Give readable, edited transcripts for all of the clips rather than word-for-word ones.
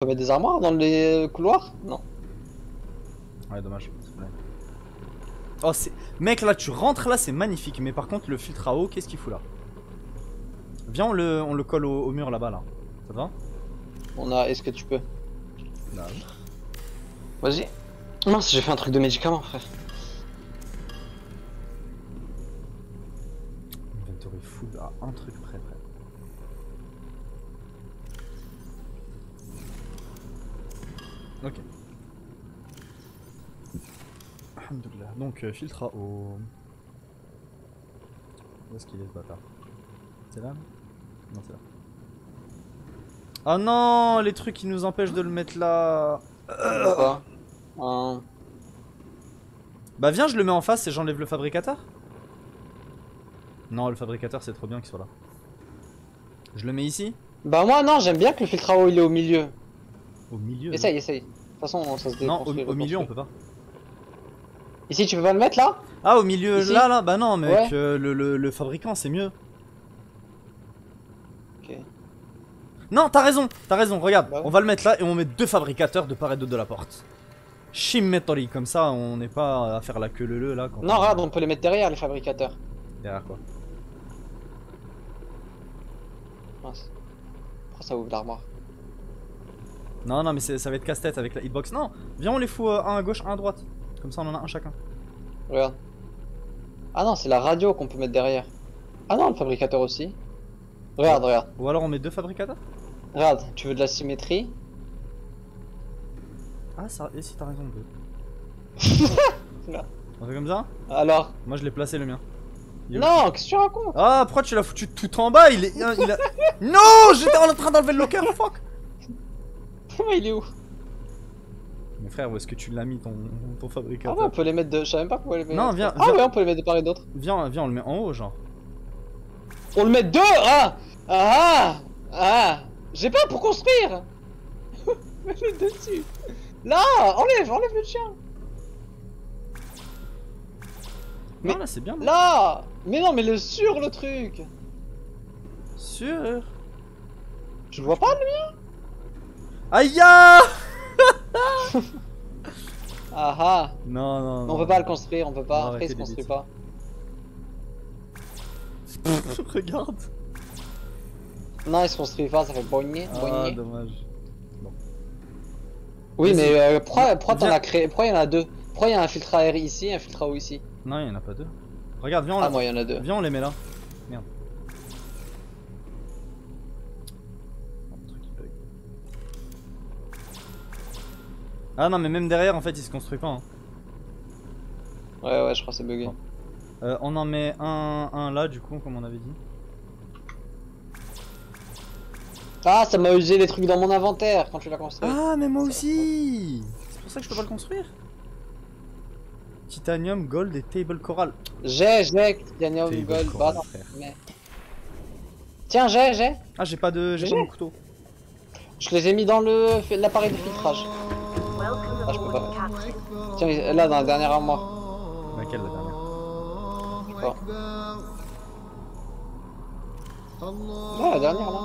mettre des armoires dans les couloirs? Non. Ouais, dommage. Oh, c'est. Mec, là, tu rentres là, c'est magnifique. Mais par contre, le filtre à eau, qu'est-ce qu'il fout là? Viens, on le colle au mur là-bas, là. Ça te va? On a. Est-ce que tu peux? Là. Vas-y. Mince, j'ai fait un truc de médicament, frère. Inventory full à un truc près, frère. Ok. Alhamdoulilah. Donc, filtre à eau. Où est-ce qu'il est ce bâtard? C'est là? Non, c'est là. Oh non, les trucs qui nous empêchent de le mettre là. Pourquoi? Bah viens, je le mets en face et j'enlève le fabricateur. Non, le fabricateur c'est trop bien qu'il soit là. Je le mets ici. Bah moi non, j'aime bien que le filtre à eau il est au milieu. Au milieu. Essaye, essaye. De toute façon, ça se déconstruit. Non, au milieu on peut pas. Ici, tu peux pas le mettre là? Ah, au milieu, ici? là, bah non, mec, Ouais. le fabricant c'est mieux. Ok. Non, t'as raison, regarde, Bah ouais. on va le mettre là et on met deux fabricateurs de part et d'autre de la porte. Shimmetori, comme ça on n'est pas à faire la queue leu là. Quand Non, regarde, on peut les mettre derrière les fabricateurs. Derrière quoi? Mince. Pourquoi ça ouvre l'armoire? Non, non, mais ça va être casse-tête avec la hitbox. Non, viens, on les fout un à gauche, un à droite. Comme ça on en a un chacun. Regarde. Ah non, c'est la radio qu'on peut mettre derrière. Ah non, le fabricateur aussi. Regarde, regarde. Ou alors on met deux fabricateurs? Regarde, tu veux de la symétrie? Ah, ça, et si t'as raison, deux. Là. On fait comme ça? Alors? Moi je l'ai placé le mien. Il est où? Non, qu'est-ce que tu racontes? Ah, pourquoi tu l'as foutu tout en bas? Il a... Non, j'étais en train d'enlever le locker, fuck! Il est où? Mon frère, où est-ce que tu l'as mis ton Ah ouais, fabricateur? on peut les mettre de. Je savais même pas qu'on pouvait les mettre. Non, viens, Ah viens. ouais, on peut les mettre de part et d'autre. Viens, on le met en haut, genre. On le met deux! Ah! Ah! Ah! J'ai pas pour construire! Mets-le dessus! Là! Enlève le chien! Mais- Non, là c'est bien. Là! Mais non, mais sur le truc! Sûr. Je vois pas lui! Aïe ya. Ah ah! Non, non, non. On peut pas le construire, on peut pas. Non, Après, il arrêtez se les construit bêtises. pas. Regarde. Non, il se construit pas, ça fait boigner, Ah, boigner. dommage. Oui, Vas-y. mais pourquoi t'en Viens. as créé? Pourquoi il y en a deux? Pourquoi il y a un filtre à air ici et un filtre à eau ici? Non, il y en a pas deux. Regarde, viens, Ah, moi, il y en a deux. viens, on les met là. Merde. Oh, le truc, il bug. Ah non, mais même derrière, en fait, il se construit pas. Hein. Ouais, je crois que c'est bugué. Bon. On en met un là, du coup, comme on avait dit. Ah, ça m'a usé les trucs dans mon inventaire quand tu l'as construit. Ah, mais moi aussi. C'est pour ça que je peux pas le construire. Titanium, gold et table coral. J'ai, titanium, Table gold, coral, bah, frère. mais... Tiens, j'ai. Ah, j'ai pas de J'ai. mon couteau. Je les ai mis dans l'appareil de filtrage. Ah, je peux pas. Tiens, là, dans la dernière armoire. Laquelle la dernière? Je sais pas. Là, la dernière, là.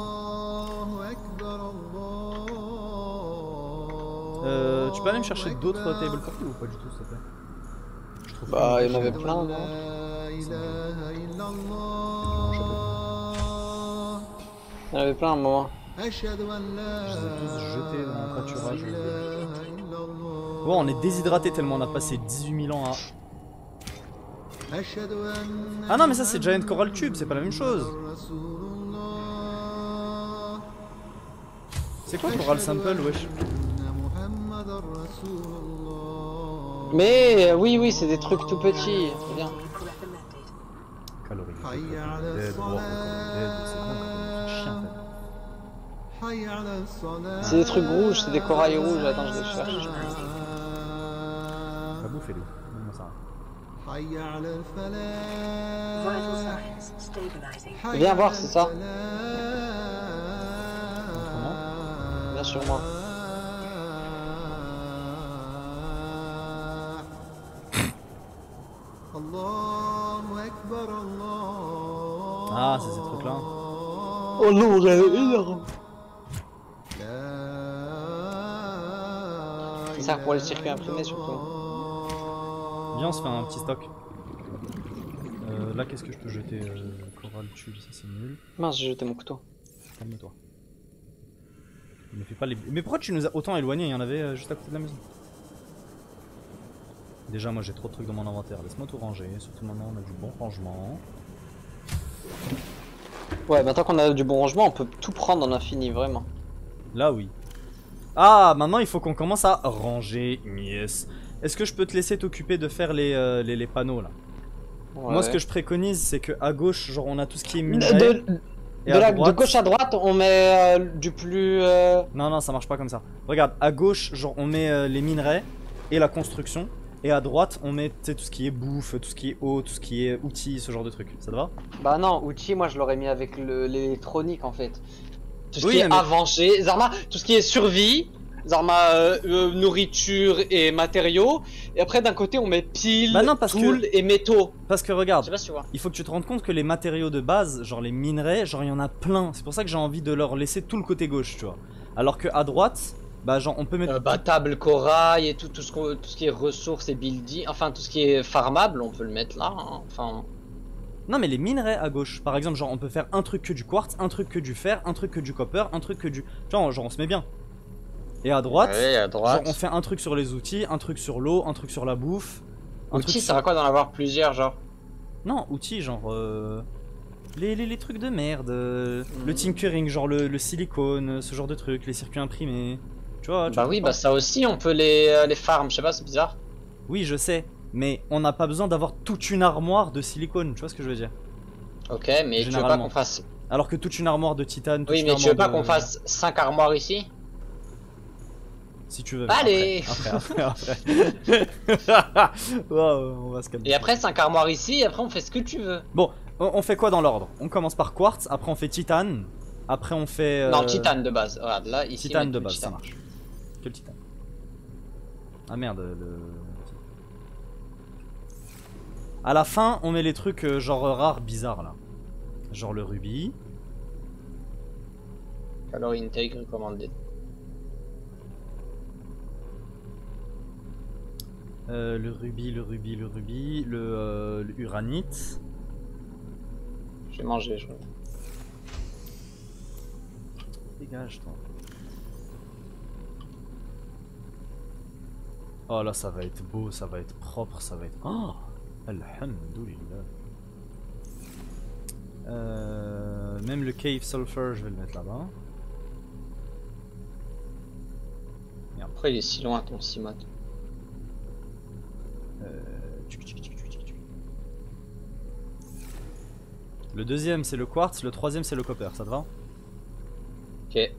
Tu peux aller me chercher d'autres table coral ou pas du tout, s'il te plaît? Je trouve Bah, pas il y en avait cher. plein, non? Il y en avait plein à un moment. Je les ai tous jetés dans mon pâturage. Bon, on est déshydraté tellement on a passé 18 000 ans à... Ah non, mais ça c'est Giant Coral Tube, c'est pas la même chose. C'est quoi Coral Sample, wesh? Mais oui, c'est des trucs tout petits. C'est bien. Calories. Dead, war, dead, c'est quoi encore un chien, C'est des trucs rouges, c'est des corails rouges. Attends, je les cherche. va bouffer lui. Non, ça va. Viens voir, c'est ça. Autrement? Viens sur moi. Ah, c'est ces trucs là. Oh non, elle est énorme. qui sert pour les circuits imprimés surtout. Viens, on se fait un petit stock. Là, qu'est-ce que je peux jeter? Coral tube, ça c'est nul. Mince, j'ai jeté mon couteau. Calme-toi. Ne fais pas les... Mais pourquoi tu nous as autant éloignés? Il y en avait juste à côté de la maison. Déjà, moi j'ai trop de trucs dans mon inventaire. Laisse-moi tout ranger. Surtout maintenant, on a du bon rangement. Ouais, maintenant qu'on a du bon rangement, on peut tout prendre en infini, vraiment. Là, oui. Ah, maintenant il faut qu'on commence à ranger. Yes. Est-ce que je peux te laisser t'occuper de faire les panneaux là? Ouais. Moi, ce que je préconise, c'est que à gauche, genre, on a tout ce qui est minerai. De gauche à droite, on met du plus. Non, non, ça marche pas comme ça. Regarde, à gauche, genre, on met les minerais et la construction. Et à droite, on met tout ce qui est bouffe, tout ce qui est eau, tout ce qui est outils, ce genre de trucs. Ça te va? Bah non, outils, moi je l'aurais mis avec l'électronique en fait. Tout ce Oui, qui est mais... avancé, Zarma, tout ce qui est survie, Zarma, nourriture et matériaux. Et après d'un côté on met piles, Bah non, tools et métaux. Parce que Je regarde, sais pas si tu vois. il faut que tu te rendes compte que les matériaux de base, genre les minerais, genre il y en a plein. C'est pour ça que j'ai envie de leur laisser tout le côté gauche, tu vois. Alors que à droite, bah genre on peut mettre... Bah table corail et tout ce qui est ressources et building, enfin tout ce qui est farmable, on peut le mettre là. Hein. Enfin. Non mais les minerais à gauche, par exemple, genre on peut faire un truc que du quartz, un truc que du fer, un truc que du copper, un truc que du... Genre on se met bien. Et à droite, Ouais, à droite. genre on fait un truc sur les outils, un truc sur l'eau, un truc sur la bouffe. Outils, ça sert à quoi d'en avoir plusieurs, genre? Non, outils, genre... Les trucs de merde, le tinkering, genre le silicone, ce genre de trucs, les circuits imprimés. Tu vois, Bah oui, bah ça aussi on peut les farm, je sais pas, c'est bizarre. Oui, je sais, mais on n'a pas besoin d'avoir toute une armoire de silicone, tu vois ce que je veux dire? Ok, mais tu veux pas Généralement. qu'on fasse... Alors que toute une armoire de titane, toute Oui, une mais tu veux armoire pas qu'on fasse 5 armoires ici? Si tu veux. Allez. Après. Wow, on va se calmer. Et après 5 armoires ici, et après on fait ce que tu veux. Bon, on fait quoi dans l'ordre? On commence par quartz, après on fait titane, après on fait... Non, titane de base, regarde, là, ici... Titane on met de tout base, titane. ça marche. Que le titane. Ah merde, À la fin, on met les trucs genre rares, bizarres là. Genre le rubis. Calorie intake recommandé. Le rubis, le uranite. J'ai mangé, je crois. Dégage toi. Oh là, ça va être beau, ça va être propre, ça va être... Oh, alhamdoulilah. Même le cave sulfur, je vais le mettre là-bas. Pourquoi il est si loin ton Simot? Le deuxième c'est le quartz, le troisième c'est le copper, ça te va? Ok.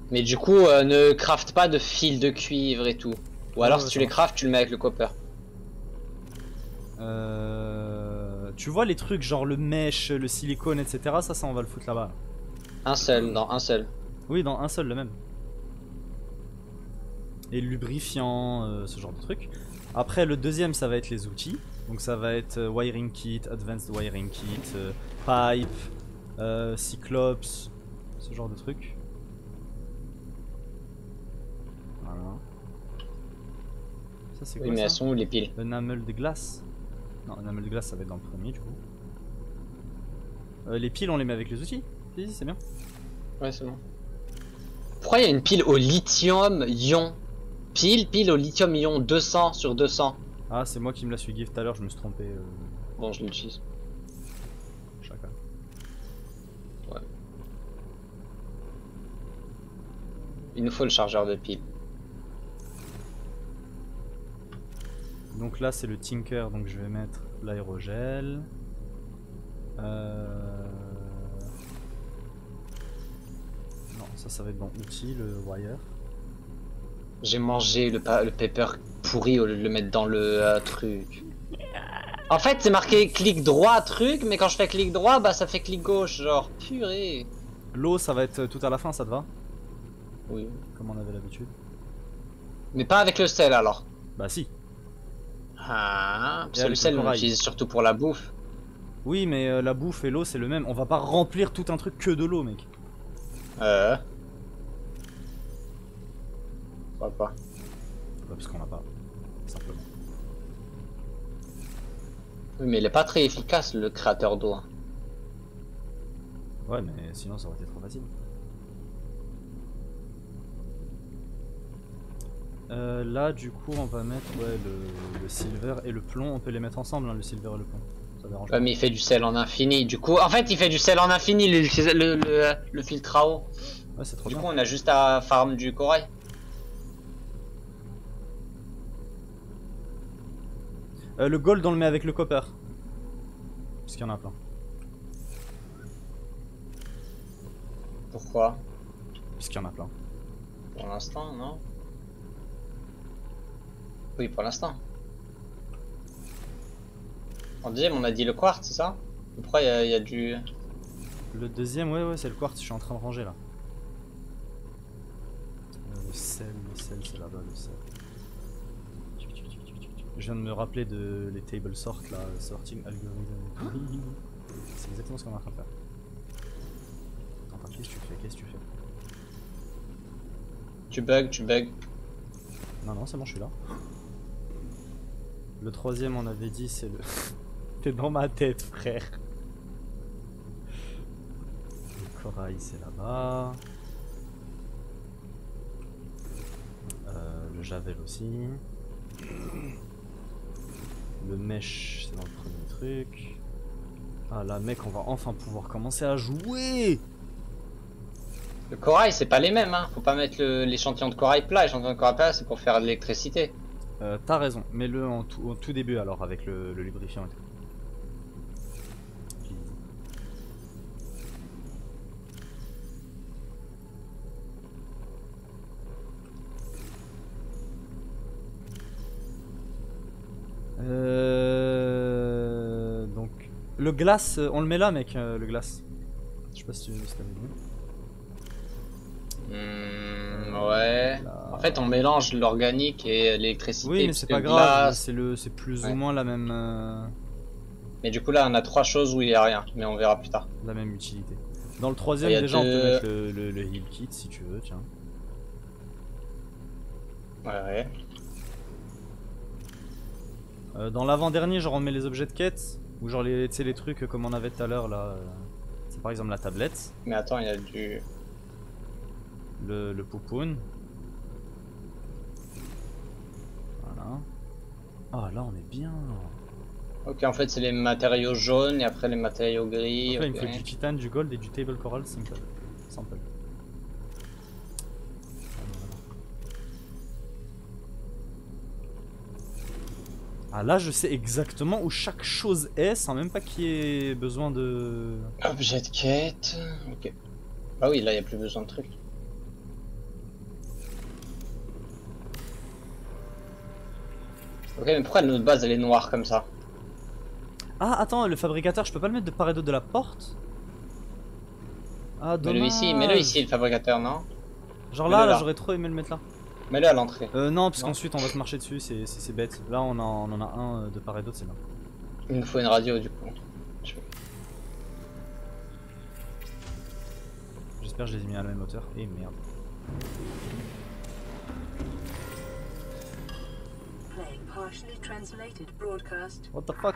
Mais du coup, ne craft pas de fils de cuivre et tout. Ou alors si tu les craftes, tu le mets avec le copper. Tu vois les trucs genre le mesh, le silicone, etc. Ça on va le foutre là-bas. Un seul, dans un seul. Oui, dans un seul, le même. Et lubrifiant, ce genre de truc. Après, le deuxième, ça va être les outils. Donc ça va être wiring kit, advanced wiring kit, pipe, cyclops, ce genre de truc. Voilà. Ça c'est quoi? Oui, mais ça elles sont où les piles? Enamel de glace. Non, enamel de glace, ça va être dans le premier du coup. Les piles, on les met avec les outils. Si, c'est bien. Ouais, c'est bon. Pourquoi il y a une pile au lithium-ion? Pile au lithium-ion 200 sur 200. Ah, c'est moi qui me la suis give tout à l'heure, je me suis trompé. Bon, je l'utilise. Chacun. Ouais. Il nous faut le chargeur de pile. Donc là, c'est le tinker, donc je vais mettre l'aérogel. Non, ça va être dans outils, le wire. J'ai mangé le pepper pourri au lieu de le mettre dans le truc. En fait, c'est marqué clic droit truc, mais quand je fais clic droit, bah ça fait clic gauche, genre purée. L'eau, ça va être tout à la fin, ça te va? Oui. Comme on avait l'habitude. Mais pas avec le sel alors. Bah si. Ah, parce Et que le avec sel le on corail. l'utilise surtout pour la bouffe. Oui, mais la bouffe et l'eau, c'est le même. On va pas remplir tout un truc que de l'eau, mec. pourquoi? Bah, parce qu'on n'a pas. Simplement. Oui, mais il est pas très efficace le créateur d'eau. Hein. Ouais, mais sinon ça aurait été trop facile. Là, du coup, on va mettre ouais, le silver et le plomb. On peut les mettre ensemble, hein, le silver et le plomb. Ça dérange pas. Ouais, mais il fait du sel en infini. Du coup, en fait, il fait du sel en infini le filtre à eau. Ouais, c'est trop Du bien. coup, on a juste à farm du corail. Le gold, on le met avec le copper. Parce qu'il y en a plein. Pourquoi? Puisqu'il y en a plein. Pour l'instant, non? Oui, pour l'instant. En deuxième, on a dit le quartz, c'est ça? Pourquoi il y a du... Le deuxième, ouais, c'est le quartz. Je suis en train de ranger là. Le sel, c'est là-bas, le sel. Je viens de me rappeler de les table sort là, sorting algorithm. C'est exactement ce qu'on est en train de faire. Attends, qu'est-ce que tu fais? Qu'est-ce que tu fais? Tu bugs, tu bugs. Non, c'est bon, je suis là. Le troisième, on avait dit, c'est le. T'es dans ma tête, frère. Le corail, c'est là-bas. Le javel aussi. Le mèche, c'est dans le premier truc. Ah là, mec, on va enfin pouvoir commencer à jouer. Le corail, c'est pas les mêmes, hein. Faut pas mettre l'échantillon de corail plat. L'échantillon de corail plat, c'est pour faire de l'électricité. T'as raison, mets-le au tout début alors avec le lubrifiant et tout. Donc le glace, on le met là mec, le glace. Je sais pas si t'avais vu. Ouais. Là. En fait, on mélange l'organique et l'électricité. Oui, mais c'est pas grave, c'est plus ou moins la même. Mais du coup là, on a trois choses où il y a rien, mais on verra plus tard. La même utilité. Dans le troisième, déjà, on peut mettre le heal kit si tu veux, tiens. Ouais. Dans l'avant-dernier, genre on met les objets de quête, ou genre les trucs comme on avait tout à l'heure là. C'est par exemple la tablette. Mais attends, il y a du... Le poupoune. Voilà. Ah là on est bien. Ok, en fait c'est les matériaux jaunes et après les matériaux gris. Donc là okay. il me faut du titane, du gold et du table coral simple. Ah là je sais exactement où chaque chose est sans même pas qu'il y ait besoin de... Objet de quête... Ok. Bah oui, là il n'y a plus besoin de trucs. Ok, mais pourquoi notre base elle est noire comme ça? Ah attends, le fabricateur, je peux pas le mettre de part et d'autre de la porte? Ah dommage. Mets-le ici le fabricateur, non? Genre là j'aurais trop aimé le mettre là. Mets-le à l'entrée. Non, parce qu'ensuite on va se marcher dessus, c'est bête. Là on en a un de part et d'autre, c'est bien. Il nous faut une radio du coup. J'espère que je les ai mis à la même hauteur. Et merde. What the fuck?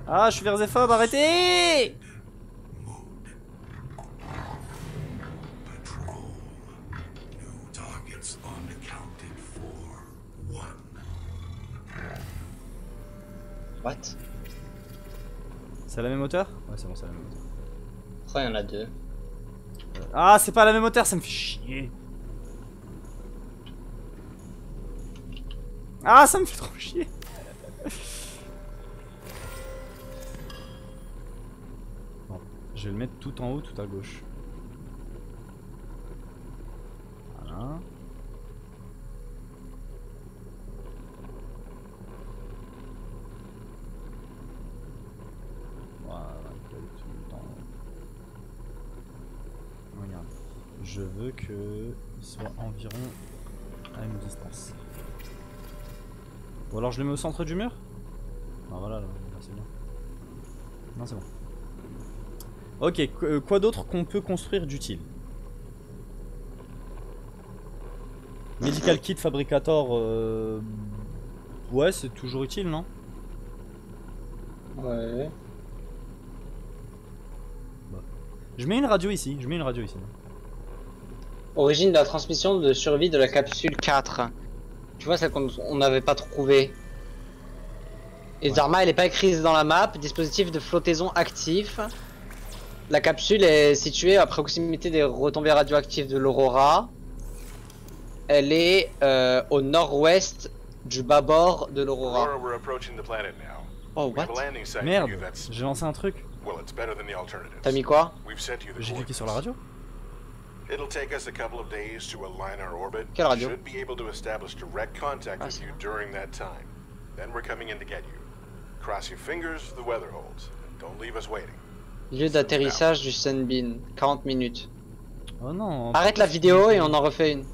Ah, je suis vers Zephob, arrêtez! What? C'est à la même hauteur? Ouais, c'est bon, c'est à la même hauteur. Pourquoi il y en a deux? Ah, c'est pas à la même hauteur, ça me fait chier. Ah, ça me fait trop chier. Bon, je vais le mettre tout en haut, tout à gauche. Voilà. Regarde, je veux que il soit environ à une distance. Ou alors je le mets au centre du mur? Ah voilà, là c'est bien. Non c'est bon. Ok, quoi d'autre qu'on peut construire d'utile? Medical kit fabricator, ouais, c'est toujours utile, non? Ouais. Je mets une radio ici, Origine de la transmission de survie de la capsule 4. Tu vois celle qu'on n'avait pas trouvé. Et Ouais. Dharma elle est pas écrite dans la map. Dispositif de flottaison actif. La capsule est située à proximité des retombées radioactives de l'Aurora. Elle est au nord-ouest du bâbord de l'Aurora. Aurora, we're approaching the planet now. Oh We have what? a landing site Merde, for you that's, j'ai lancé un truc. well, it's better than the alternatives. T'as mis quoi? We've sent you the J'ai cliqué sur la coordinates. radio. It'll take us a couple of days to align our orbit. Quelle radio? Should be able to establish direct contact Ah, with c'est you bon. during that time. Then we're coming in to get you. Cross your fingers, the weather holds. Don't leave us waiting. Lieu d'atterrissage du Sunbeam. 40 minutes. Oh non. Arrête la vidéo et on en refait une.